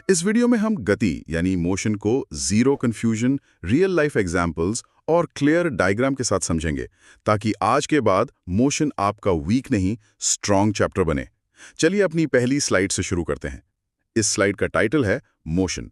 इस वीडियो में हम गति यानी मोशन को zero confusion, real life examples और क्लियर डायग्राम के साथ समझेंगे ताकि आज के बाद मोशन आपका वीक नहीं, स्ट्रॉन्ग चैप्टर बने। चलिए अपनी पहली स्लाइड से शुरू करते हैं। इस स्लाइड का टाइटल है मोशन,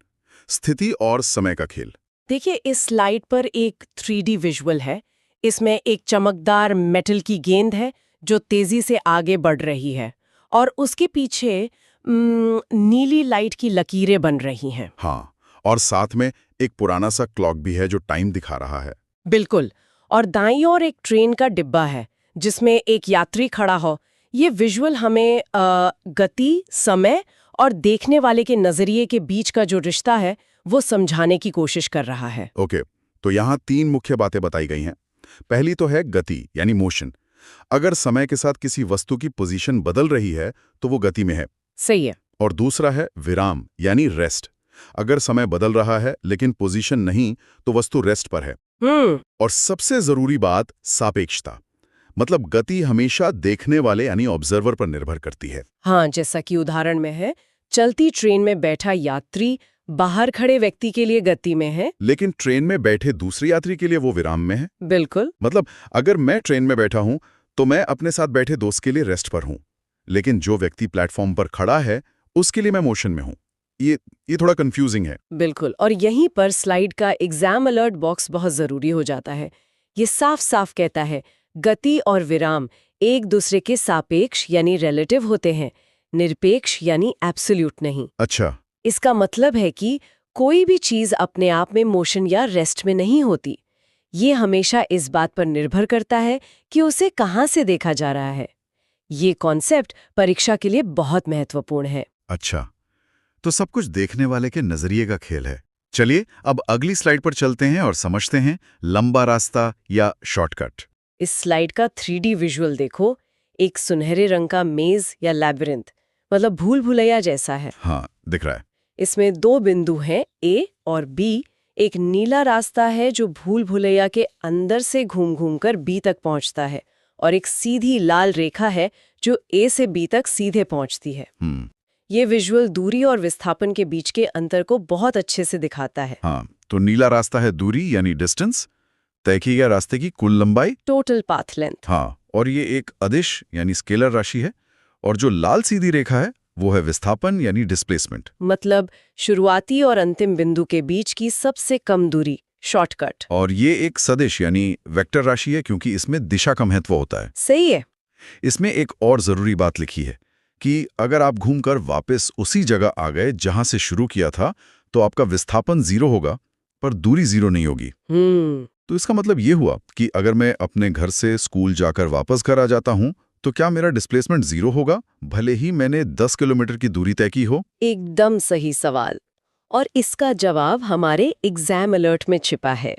स्थिति और समय का खेल। देखिए, इस स्लाइड पर एक 3D विजुअल है। इसमें एक चमकदार मेटल की गेंद है जो तेजी से आगे बढ़ रही है और उसके पीछे नीली लाइट की लकीरें बन रही हैं। हाँ, और साथ में एक पुराना सा क्लॉक भी है जो टाइम दिखा रहा है। बिल्कुल। और दाईं ओर एक ट्रेन का डिब्बा है जिसमें एक यात्री खड़ा हो। ये विजुअल हमें गति, समय और देखने वाले के नजरिए के बीच का जो रिश्ता है वो समझाने की कोशिश कर रहा है। ओके, तो यहाँ 3 मुख्य बातें बताई गई हैं। पहली तो है गति यानी मोशन। अगर समय के साथ किसी वस्तु की पोजीशन बदल रही है तो वो गति में है। सही है। और दूसरा है विराम यानी रेस्ट। अगर समय बदल रहा है लेकिन पोजीशन नहीं तो वस्तु रेस्ट पर है। और सबसे जरूरी बात सापेक्षता, मतलब गति हमेशा देखने वाले यानी ऑब्जर्वर पर निर्भर करती है। हाँ, जैसा कि उदाहरण में है, चलती ट्रेन में बैठा यात्री बाहर खड़े व्यक्ति के लिए गति में है, लेकिन ट्रेन में बैठे दूसरे यात्री के लिए वो विराम में है। बिल्कुल। मतलब अगर मैं ट्रेन में बैठा हूं तो मैं अपने साथ बैठे दोस्त के लिए रेस्ट पर हूं, लेकिन जो व्यक्ति प्लेटफॉर्म पर खड़ा है उसके लिए मैं मोशन में हूं। ये थोड़ा कंफ्यूजिंग है। बिल्कुल। और यहीं पर स्लाइड का एग्जाम अलर्ट बॉक्स बहुत जरूरी हो जाता है। ये साफ साफ कहता है गति और विराम एक दूसरे के सापेक्ष यानी रिलेटिव होते हैं, निरपेक्ष यानी एब्सोल्यूट नहीं। अच्छा। इसका मतलब है कि कोई भी चीज अपने आप में मोशन या रेस्ट में नहीं होती। ये हमेशा इस बात पर निर्भर करता है कि उसे कहाँ से देखा जा रहा है। ये कॉन्सेप्ट परीक्षा के लिए बहुत महत्वपूर्ण है। अच्छा, तो सब कुछ देखने वाले के नजरिए का खेल है। चलिए अब अगली स्लाइड पर चलते हैं और समझते हैं लंबा रास्ता या शॉर्टकट। इस स्लाइड का 3D विजुअल देखो। एक सुनहरे रंग का मेज या लैबिरिंथ, मतलब भूल भुलैया जैसा है। हाँ, दिख रहा है। इसमें 2 बिंदु हैं, A और B। एक नीला रास्ता है जो भूल भुलैया के अंदर से घूम घूम कर B तक पहुंचता है, और एक सीधी लाल रेखा है जो A से B तक सीधे पहुंचती है। ये विजुअल दूरी और विस्थापन के बीच के अंतर को बहुत अच्छे से दिखाता है। हाँ, तो नीला रास्ता है दूरी यानी डिस्टेंस, तय किए गए रास्ते की कुल लंबाई, टोटल पाथ लेंथ। हाँ, और ये एक अदिश यानी स्केलर राशि है। और जो लाल सीधी रेखा है वो है विस्थापन यानी डिस्प्लेसमेंट, मतलब शुरुआती और अंतिम बिंदु के बीच की सबसे कम दूरी, शॉर्टकट। और ये एक सदिश यानी वेक्टर राशि है क्योंकि इसमें दिशा का महत्व होता है। सही है। इसमें एक और जरूरी बात लिखी है कि अगर आप घूमकर वापस उसी जगह आ गए जहां से शुरू किया था तो आपका विस्थापन 0 होगा पर दूरी 0 नहीं होगी। तो इसका मतलब ये हुआ कि अगर मैं अपने घर से स्कूल जाकर वापस घर आ जाता हूं तो क्या मेरा डिस्प्लेसमेंट 0 होगा भले ही मैंने 10 किलोमीटर की दूरी तय की हो? एकदम सही सवाल। और इसका जवाब हमारे एग्जाम अलर्ट में छिपा है।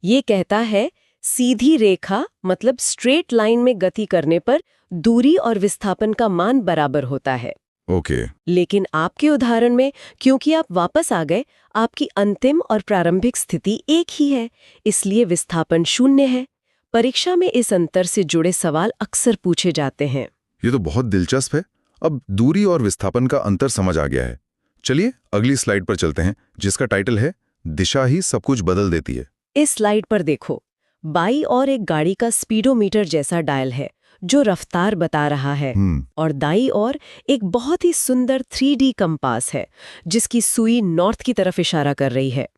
ये कहता है सीधी रेखा मतलब स्ट्रेट लाइन में गति करने पर दूरी और विस्थापन का मान बराबर होता है। ओके। लेकिन आपके उदाहरण में क्योंकि आप वापस आ गए, आपकी अंतिम और प्रारंभिक स्थिति एक ही है, इसलिए विस्थापन 0 है। परीक्षा में इस अंतर से जुड़े सवाल अक्सर पूछे जाते हैं। ये तो बहुत दिलचस्प है। अब दूरी और विस्थापन का अंतर समझ आ गया है। चलिए अगली स्लाइड पर चलते हैं जिसका टाइटल है दिशा ही सब कुछ बदल देती है। इस स्लाइड पर देखो, बाईं ओर एक गाड़ी का स्पीडोमीटर जैसा डायल है जो रफ्तार बता रहा है, और दाईं ओर एक बहुत ही सुंदर 3D कंपास है जिसकी सुई नॉर्थ की तरफ इशारा कर रही है।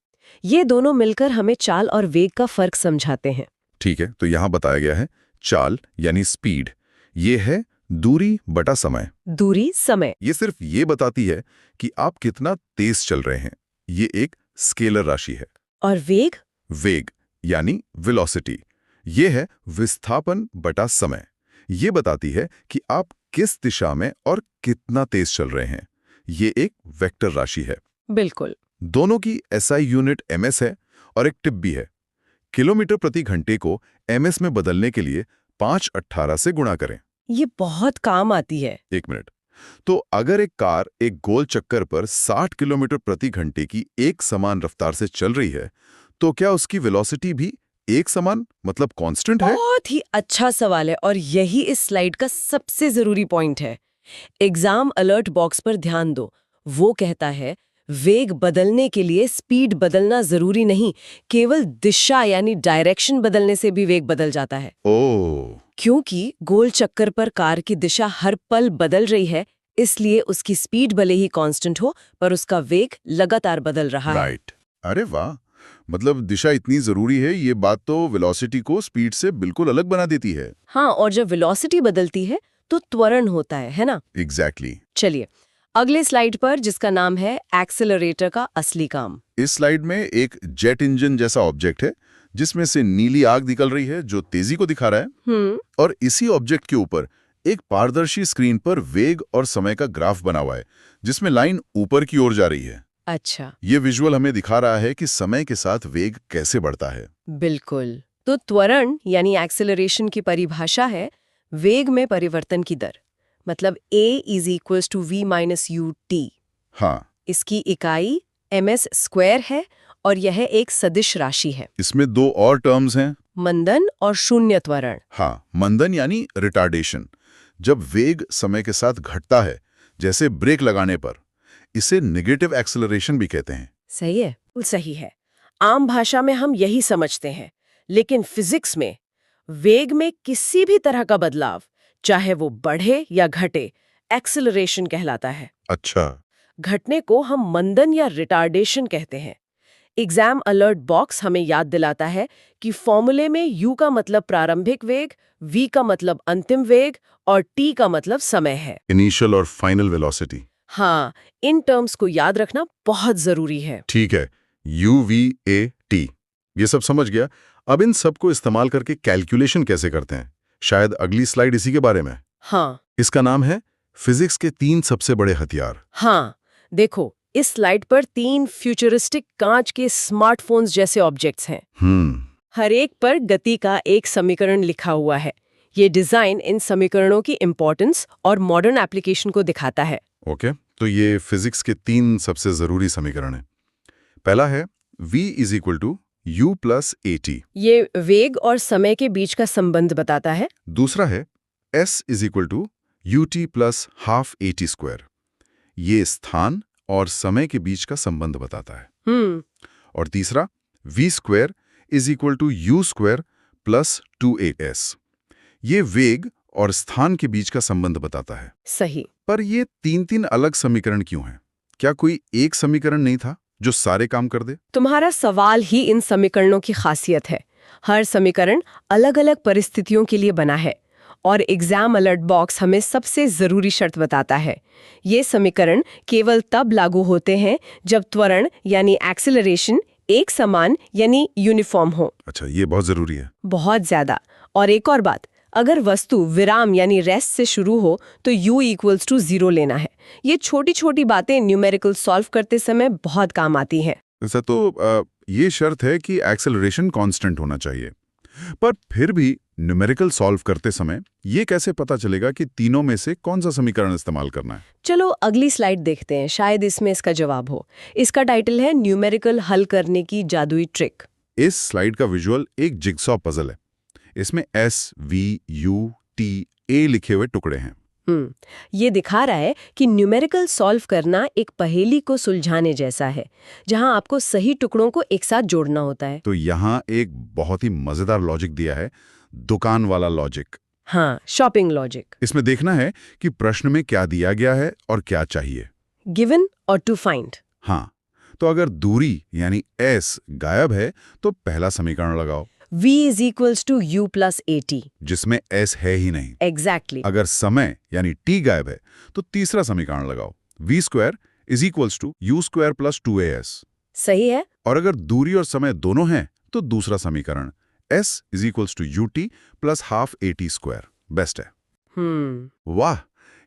ये दोनों मिलकर हमें चाल और वेग का फर्क समझाते हैं। ठीक है, तो यहाँ बताया गया है चाल यानी स्पीड, ये है दूरी बटा समय। दूरी, समय, ये सिर्फ ये बताती है कि आप कितना तेज चल रहे हैं। ये एक स्केलर राशि है। और वेग, वेग यानी वेलोसिटी, ये है विस्थापन बटा समय। ये बताती है कि आप किस दिशा में और कितना तेज चल रहे हैं। ये एक वेक्टर राशि है। बिल्कुल। दोनों की एसआई यूनिट एमएस है और एक टिप भी है। किलोमीटर प्रति घंटे को एमएस में बदलने के लिए 5/18 से गुणा करें। ये बहुत काम आती है। 1 मिनट। तो अगर एक कार एक गोल चक्कर पर 60 किलोमीटर प्रति घंटे की एक समान रफ्तार से चल रही है तो क्या उसकी वेलोसिटी भी एक समान मतलब कांस्टेंट है? बहुत ही अच्छा सवाल है और यही इस स्लाइड का सबसे जरूरी पॉइंट है। एग्जाम अलर्ट बॉक्स पर ध्यान दो। वो कहता है वेग बदलने के लिए स्पीड बदलना जरूरी नहीं, केवल दिशा यानी डायरेक्शन बदलने से भी वेग बदल जाता है। ओह, क्योंकि गोल चक्कर पर कार की दिशा हर पल बदल रही है, इसलिए उसकी स्पीड भले ही कांस्टेंट हो, पर उसका वेग लगातार बदल रहा है। राइट। अरे वाह, मतलब दिशा इतनी जरूरी है, ये बात तो वेलोसिटी को स्पीड से बिल्कुल अलग बना देती है। हाँ, और जब वेलोसिटी बदलती है तो त्वरण होता है ना? एग्जैक्टली। चलिए अगले स्लाइड पर, जिसका नाम है एक्सेलरेटर का असली काम। इस स्लाइड में एक जेट इंजन जैसा ऑब्जेक्ट है जिसमें से नीली आग निकल रही है जो तेजी को दिखा रहा है। और इसी ऑब्जेक्ट के ऊपर एक पारदर्शी स्क्रीन पर वेग और समय का ग्राफ बना हुआ है जिसमें लाइन ऊपर की ओर जा रही है। अच्छा, ये विजुअल हमें दिखा रहा है कि समय के साथ वेग कैसे बढ़ता है। बिल्कुल। तो त्वरण यानी एक्सेलरेशन की परिभाषा है वेग में परिवर्तन की दर, मतलब a = v - ut। हाँ, इसकी इकाई ms² है और यह एक सदिश राशि है। इसमें दो और टर्म्स हैं। मंदन और शून्य त्वरण। हाँ, मंदन यानी रिटार्डेशन, जब वेग समय के साथ घटता है, जैसे ब्रेक लगाने पर। इसे नेगेटिव एक्सेलरेशन भी कहते हैं। सही है, सही है। आम भाषा में हम यही समझते हैं, लेकिन फिजिक्स में वेग में किसी भी तरह का बदलाव, चाहे वो बढ़े या घटे, एक्सेलरेशन कहलाता है। अच्छा। घटने को हम मंदन या रिटार्डेशन कहते हैं। एग्जाम अलर्ट बॉक्स हमें याद दिलाता है कि फॉर्मूले में u का मतलब प्रारंभिक वेग, v का मतलब अंतिम वेग और t का मतलब समय है। इनिशियल और फाइनल वेलोसिटी। हाँ, इन टर्म्स को याद रखना बहुत जरूरी है। ठीक है, UVAT, ये सब समझ गया। अब इन सब को इस्तेमाल करके कैलकुलेशन कैसे करते हैं, शायद अगली स्लाइड इसी के बारे में। हाँ। इसका नाम है फिजिक्स के 3 सबसे बड़े हथियार। हाँ, देखो इस स्लाइड पर 3 फ्यूचरिस्टिक कांच के स्मार्टफोन्स जैसे ऑब्जेक्ट्स हैं। हर एक पर गति का एक समीकरण लिखा हुआ है। ये डिजाइन इन समीकरणों की इंपॉर्टेंस और मॉडर्न एप्लीकेशन को दिखाता है। ओके, तो ये फिजिक्स के 3 सबसे जरूरी समीकरण हैं। पहला है v = u + at। ये वेग और समय के बीच का संबंध बताता है। दूसरा है s = ut + ½ at²। ये स्थान और समय के बीच का संबंध बताता है। और तीसरा v² = u² + 2as। ये वेग और स्थान के बीच का संबंध बताता है। सही। पर ये 3 अलग समीकरण क्यों हैं? क्या कोई एक समीकरण नहीं था जो सारे काम कर दे? तुम्हारा सवाल ही इन समीकरणों की खासियत है। हर समीकरण अलग-अलग परिस्थितियों के लिए बना है और एग्जाम अलर्ट बॉक्स हमें सबसे जरूरी शर्त बताता है। ये समीकरण केवल तब लागू होते हैं जब त्वरण यानी एक्सेलरेशन एक समान यानी यूनिफॉर्म हो। अच्छा, ये बहुत जरूरी है। बहुत ज्यादा। और एक और बात, अगर वस्तु विराम यानी रेस्ट से शुरू हो तो u = 0 लेना है। ये छोटी छोटी बातें न्यूमेरिकल सॉल्व करते समय बहुत काम आती हैं। ऐसा तो ये शर्त है कि एक्सेलरेशन कांस्टेंट होना चाहिए। पर फिर भी न्यूमेरिकल सॉल्व करते समय ये कैसे पता चलेगा कि तीनों में से कौन सा समीकरण इस्तेमाल करना है? चलो अगली स्लाइड देखते हैं, शायद इसमें इसका जवाब हो। इसका टाइटल है न्यूमेरिकल हल करने की जादुई ट्रिक। इस स्लाइड का विजुअल एक जिगसॉ पजल है। इसमें SVUTA लिखे हुए टुकड़े हैं। ये दिखा रहा है कि न्यूमेरिकल सॉल्व करना एक पहेली को सुलझाने जैसा है, जहां आपको सही टुकड़ों को एक साथ जोड़ना होता है। तो यहाँ एक बहुत ही मजेदार लॉजिक दिया है, दुकान वाला लॉजिक। हाँ, शॉपिंग लॉजिक। इसमें देखना है कि प्रश्न में क्या दिया गया है और क्या चाहिए। गिवन और टू फाइंड। हाँ, तो अगर दूरी यानी s गायब है तो पहला समीकरण लगाओ, v = u + at, जिसमें s है ही नहीं। एग्जैक्टली। अगर समय यानी t गायब है तो तीसरा समीकरण लगाओ, v² = u² + 2as। सही है। और अगर दूरी और समय दोनों हैं तो दूसरा समीकरण s = ut + ½ at²। बेस्ट है। वाह,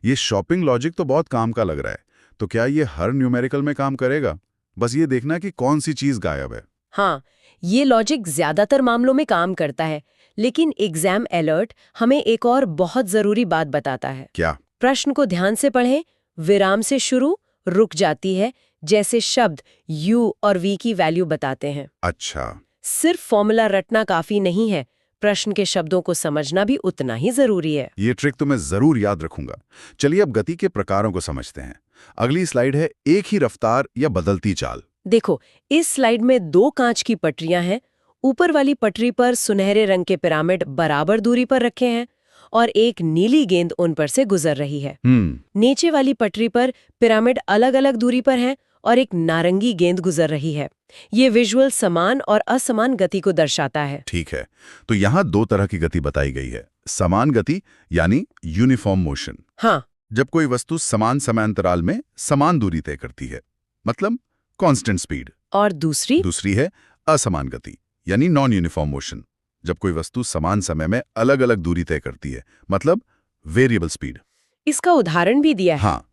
ये शॉपिंग लॉजिक तो बहुत काम का लग रहा है। तो क्या ये हर न्यूमेरिकल में काम करेगा? बस ये देखना कि कौन सी चीज गायब है। हाँ, ये लॉजिक ज्यादातर मामलों में काम करता है, लेकिन एग्जाम अलर्ट हमें एक और बहुत जरूरी बात बताता है। क्या? प्रश्न को ध्यान से पढ़ें। विराम से शुरू, रुक जाती है, जैसे शब्द u और v की वैल्यू बताते हैं। अच्छा। सिर्फ फॉर्मूला रटना काफी नहीं है, प्रश्न के शब्दों को समझना भी उतना ही जरूरी है। ये ट्रिक तो मैं जरूर याद रखूंगा। चलिए अब गति के प्रकारों को समझते हैं। अगली स्लाइड है एक ही रफ्तार या बदलती चाल। देखो, इस स्लाइड में 2 कांच की पटरियां हैं। ऊपर वाली पटरी पर सुनहरे रंग के पिरामिड बराबर दूरी पर रखे हैं और एक नीली गेंद उन पर से गुजर रही है। नीचे वाली पटरी पर पिरामिड अलग-अलग दूरी पर हैं और एक नारंगी गेंद गुजर रही है। ये विजुअल समान और असमान गति को दर्शाता है। ठीक है, तो यहाँ 2 तरह की गति बताई गई है। समान गति यानी यूनिफॉर्म मोशन। हाँ, जब कोई वस्तु समान समयांतराल में समान दूरी तय करती है, मतलब कांस्टेंट स्पीड। और दूसरी है असमान गति यानी नॉन यूनिफॉर्म मोशन। जब कोई वस्तु समान समय में अलग अलग दूरी तय करती है, मतलब वेरिएबल स्पीड। इसका उदाहरण भी दिया है। हाँ,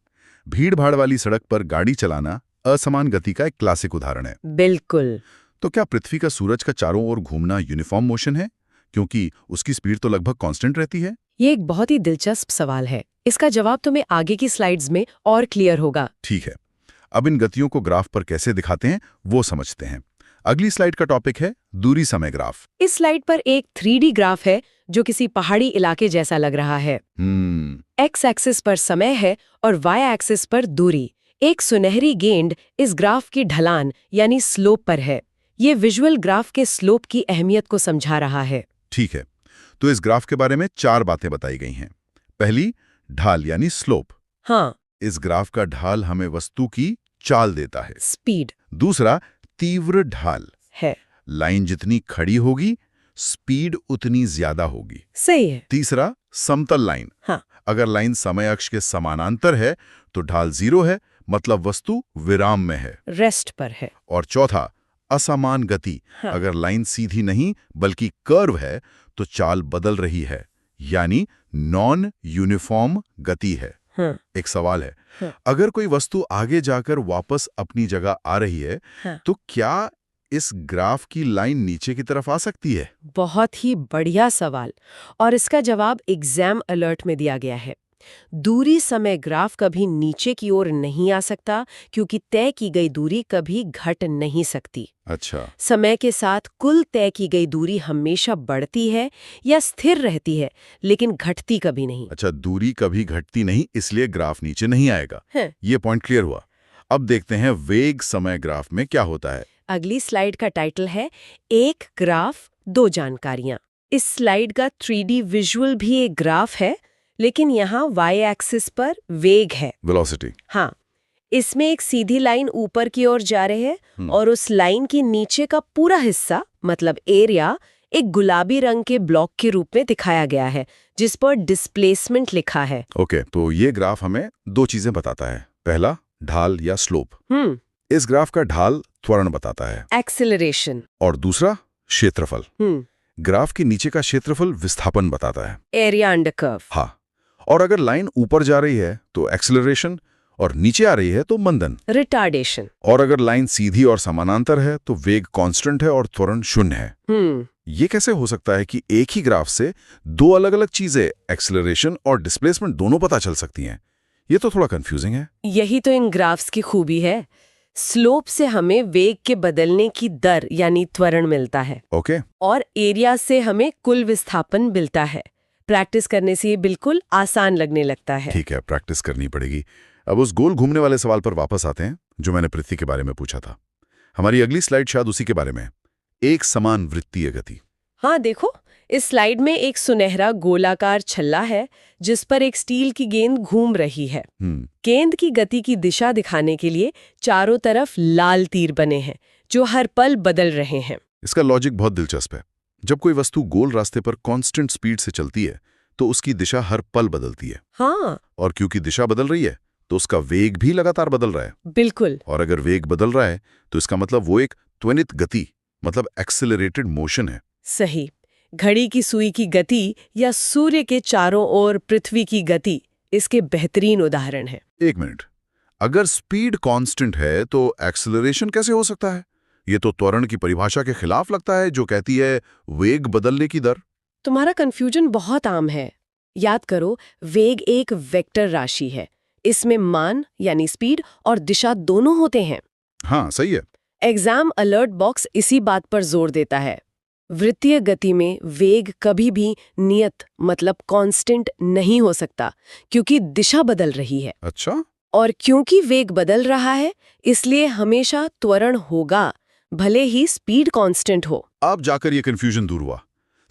भीड़ भाड़ वाली सड़क पर गाड़ी चलाना असमान गति का एक क्लासिक उदाहरण है। बिल्कुल। तो क्या पृथ्वी का सूरज का चारों ओर घूमना यूनिफॉर्म मोशन है, क्योंकि उसकी स्पीड तो लगभग कांस्टेंट रहती है? ये एक बहुत ही दिलचस्प सवाल है। इसका जवाब तुम्हें आगे की स्लाइड्स में और क्लियर होगा। ठीक है, अब इन गतियों को ग्राफ पर कैसे दिखाते हैं वो समझते हैं। अगली स्लाइड का टॉपिक है दूरी समय ग्राफ। इस स्लाइड पर एक 3D ग्राफ है जो किसी पहाड़ी इलाके जैसा लग रहा है। एक्स एक्सिस पर समय है और वाई एक्सिस पर दूरी। एक सुनहरी गेंद इस ग्राफ की ढलान यानी स्लोप पर है। ये विजुअल ग्राफ के स्लोप की अहमियत को समझा रहा है। ठीक है, तो इस ग्राफ के बारे में 4 बातें बताई गई हैं। पहली, ढाल यानी स्लोप। हाँ, इस ग्राफ का ढाल हमें वस्तु की चाल देता है, स्पीड। दूसरा, तीव्र ढाल है, लाइन जितनी खड़ी होगी स्पीड उतनी ज्यादा होगी। सही है। तीसरा, समतल लाइन। हाँ, अगर लाइन समय अक्ष के समानांतर है तो ढाल 0 है, मतलब वस्तु विराम में है, रेस्ट पर है। और चौथा, असमान गति। हाँ, अगर लाइन सीधी नहीं बल्कि कर्व है तो चाल बदल रही है, यानी नॉन यूनिफॉर्म गति है। हाँ, एक सवाल है, हाँ, अगर कोई वस्तु आगे जाकर वापस अपनी जगह आ रही है, हाँ, तो क्या इस ग्राफ की लाइन नीचे की तरफ आ सकती है? बहुत ही बढ़िया सवाल, और इसका जवाब एग्जाम अलर्ट में दिया गया है। दूरी समय ग्राफ कभी नीचे की ओर नहीं आ सकता, क्योंकि तय की गई दूरी कभी घट नहीं सकती। अच्छा, समय के साथ कुल तय की गई दूरी हमेशा बढ़ती है या स्थिर रहती है, लेकिन घटती कभी नहीं। अच्छा, दूरी कभी घटती नहीं, इसलिए ग्राफ नीचे नहीं आएगा। ये पॉइंट क्लियर हुआ। अब देखते हैं वेग समय ग्राफ में क्या होता है। अगली स्लाइड का टाइटल है एक ग्राफ 2 जानकारियां। इस स्लाइड का 3D विजुअल भी एक ग्राफ है, लेकिन यहाँ वाई एक्सिस पर वेग है, वेलोसिटी। हाँ, इसमें एक सीधी लाइन ऊपर की ओर जा रही है और उस लाइन के नीचे का पूरा हिस्सा मतलब एरिया एक गुलाबी रंग के ब्लॉक के रूप में दिखाया गया है, जिस पर डिस्प्लेसमेंट लिखा है। ओके, तो ये ग्राफ हमें 2 चीजें बताता है। पहला, ढाल या स्लोप। इस ग्राफ का ढाल त्वरण बताता है, एक्सेलरेशन। और दूसरा, क्षेत्रफल। ग्राफ के नीचे का क्षेत्रफल विस्थापन बताता है, एरिया अंडर कर्व। हाँ, और अगर लाइन ऊपर जा रही है तो एक्सेलरेशन और नीचे आ रही है तो मंदन, रिटार्डेशन। और अगर लाइन सीधी और समानांतर है तो वेग कांस्टेंट है और त्वरण 0 है। ये कैसे हो सकता है कि एक ही ग्राफ से 2 अलग-अलग चीजें, एक्सेलरेशन और डिस्प्लेसमेंट, दोनों पता चल सकती हैं? ये तो थोड़ा कंफ्यूजिंग है। यही तो इन ग्राफ्स की खूबी है। स्लोप से हमें वेग के बदलने की दर यानी त्वरण मिलता है, ओके, और एरिया से हमें कुल विस्थापन मिलता है। प्रैक्टिस करने से ये बिल्कुल आसान लगने लगता है। ठीक है, प्रैक्टिस करनी पड़ेगी। अब उस गोल घूमने वाले सवाल पर वापस आते हैं जो मैंने पृथ्वी के बारे में पूछा था। हमारी अगली स्लाइड शायद उसी के बारे में, एक समान वृत्तीय गति। हाँ, देखो, इस स्लाइड में एक सुनहरा गोलाकार छल्ला है जिस पर एक स्टील की गेंद घूम रही है। गेंद की गति की दिशा दिखाने के लिए चारों तरफ लाल तीर बने हैं जो हर पल बदल रहे हैं। इसका लॉजिक बहुत दिलचस्प है। जब कोई वस्तु गोल रास्ते पर कांस्टेंट स्पीड से चलती है तो उसकी दिशा हर पल बदलती है। हाँ, और क्योंकि दिशा बदल रही है तो उसका वेग भी लगातार बदल रहा है। बिल्कुल। और अगर वेग बदल रहा है तो इसका मतलब वो एक त्वरित गति, मतलब एक्सेलरेटेड मोशन है। सही। घड़ी की सुई की गति या सूर्य के चारों ओर पृथ्वी की गति इसके बेहतरीन उदाहरण है। एक मिनट, अगर स्पीड कांस्टेंट है तो एक्सेलरेशन कैसे हो सकता है? ये तो त्वरण की परिभाषा के खिलाफ लगता है जो कहती है वेग बदलने की दर। तुम्हारा कंफ्यूजन बहुत आम है। याद करो, वेग एक वेक्टर राशि है। इसमें मान यानी स्पीड और दिशा दोनों होते हैं। हाँ, सही है। एग्जाम अलर्ट बॉक्स इसी बात पर जोर देता है। वृत्तीय गति में वेग कभी भी नियत मतलब कांस्टेंट नहीं हो सकता, क्योंकि दिशा बदल रही है। अच्छा। और क्योंकि वेग बदल रहा है, इसलिए हमेशा त्वरण होगा, भले ही स्पीड कांस्टेंट हो। अब जाकर ये कंफ्यूजन दूर हुआ।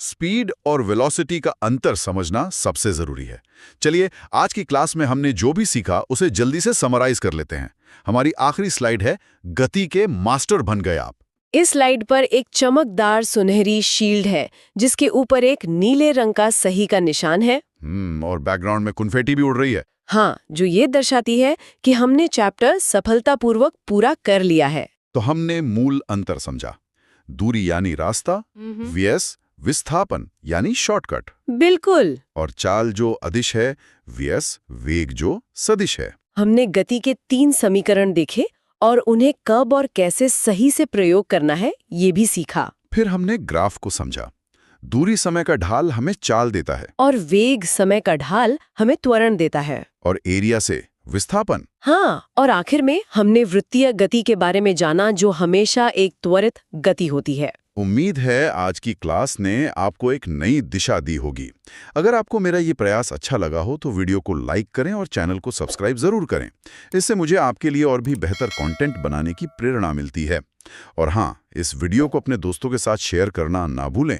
स्पीड और वेलोसिटी का अंतर समझना सबसे जरूरी है। चलिए, आज की क्लास में हमने जो भी सीखा उसे जल्दी से समराइज कर लेते हैं। हमारी आखिरी स्लाइड है, गति के मास्टर बन गए आप। इस स्लाइड पर एक चमकदार सुनहरी शील्ड है, जिसके ऊपर एक नीले रंग का सही का निशान है। और बैकग्राउंड में कुनफेटी भी उड़ रही है। हाँ, जो ये दर्शाती है कि हमने चैप्टर सफलतापूर्वक पूरा कर लिया है। तो हमने मूल अंतर समझा। दूरी यानी रास्ता, व्यस विस्थापन यानी शॉर्टकट, बिल्कुल। और चाल जो अदिश है, व्यस वेग जो सदिश है। हमने गति के 3 समीकरण देखे और उन्हें कब और कैसे सही से प्रयोग करना है, ये भी सीखा। फिर हमने ग्राफ को समझा। दूरी समय का ढाल हमें चाल देता है, और वेग समय का ढाल हमें त्वरण देता है। और एरिया से विस्थापन। हाँ, और आखिर में हमने वृत्तीय गति के बारे में जाना, जो हमेशा एक त्वरित गति होती है। उम्मीद है आज की क्लास ने आपको एक नई दिशा दी होगी। अगर आपको मेरा ये प्रयास अच्छा लगा हो तो वीडियो को लाइक करें और चैनल को सब्सक्राइब जरूर करें। इससे मुझे आपके लिए और भी बेहतर कंटेंट बनाने की प्रेरणा मिलती है। और हाँ, इस वीडियो को अपने दोस्तों के साथ शेयर करना ना भूलें।